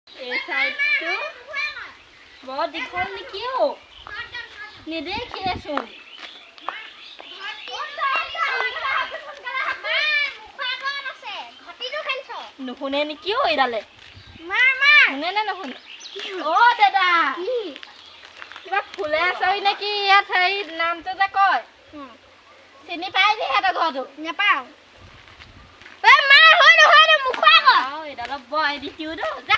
এই সাইডটো বৰ দীঘল নেকি অ' নেদেখিয়েচোন নুশুনে নেকি অ' এইডালে শুনে নে নুশুনে অ' দাদা কিবা ফুলে আছই নেকি ইয়াত হেৰি নামটো যে কয় চিনি পাই নি সিহঁতৰ ঘৰটো নাপাওঁ এইডালত বৰ দিছোঁ যা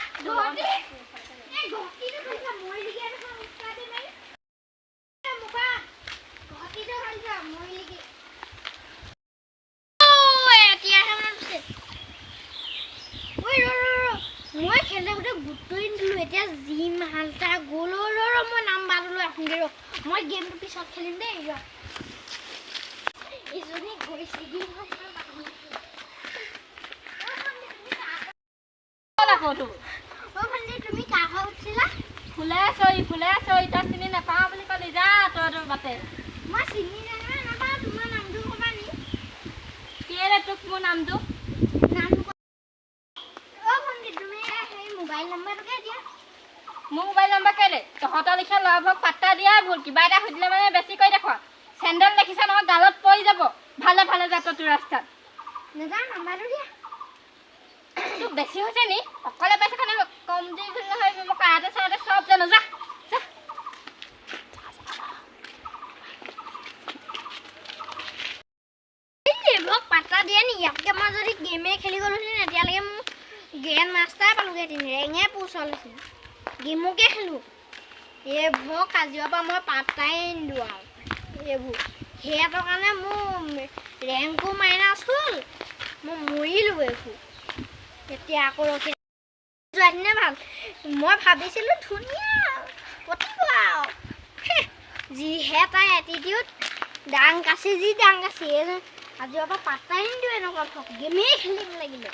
মই খেলে গোটেই গুৰুত্বই নিদিলোঁ এতিয়া যি মালটা গ'ল মই নাম্বাৰ লৈ আহোঁগৈ মই গেমটো পিছত খেলিম দেই ইজনী গৈছে তুমি কাৰ ঘৰত উঠিছিলা ফুলে চৈ তই চিনি নাপাওঁ বুলি ক'লি যা তই বাটে মই চিনি নাপাওঁ তোমাৰ নামটো ক'বা নি কেলে তোক মোৰ নামটো মোবাইল নাম্বাৰটোকে দিয়া মোৰ মোবাইল নাম্বাৰ কেলে তহঁতৰ লিখা ল'ৰাবোৰক পাত্তা দিয়াই ভুল কিবা এটা সুধিলে মানে বেছি কৰি দেখুৱা চেণ্ডেল দেখিছা নহয় গালত পৰি যাব ভালে ভালে যা তোৰ ৰাস্তাত নাজানো নাম্বাৰটো দিয়া তোক বেছি হৈছে নি অকলে পাইছে কাৰণে কম দি নহয় মই কাৰাতে চাৰাতে চব জানো যা মোক পাত্তা দিয়ে নি ইয়াতকৈ মই যদি গেমে খেলি গ'লোহেঁতেন এতিয়ালৈকে মোক গ্ৰেণ্ড মাষ্টাৰ পালোঁগৈহেঁতেন ৰেঙে পোচলৈছিল গেমকে খেলোঁ এইবোৰ কাজিৰৰ পৰা মই পাত্তাই নিদিওঁ আৰু এইবোৰ সিহঁতৰ কাৰণে মোৰ ৰেংকো মাইনাছ হ'ল মই মৰিলোঁ এইবোৰ এতিয়া আকৌ ৰখি যোৱা দিনে ভাল মই ভাবিছিলোঁ ধুনীয়া পঠিব আৰু যিহে তাই এটিটিউড ডাং কাচি যি ডাং কাচি আজিৰ পৰা পাত্তাই নিদিওঁ এনেকুৱা গেমেই খেলিব লাগিলে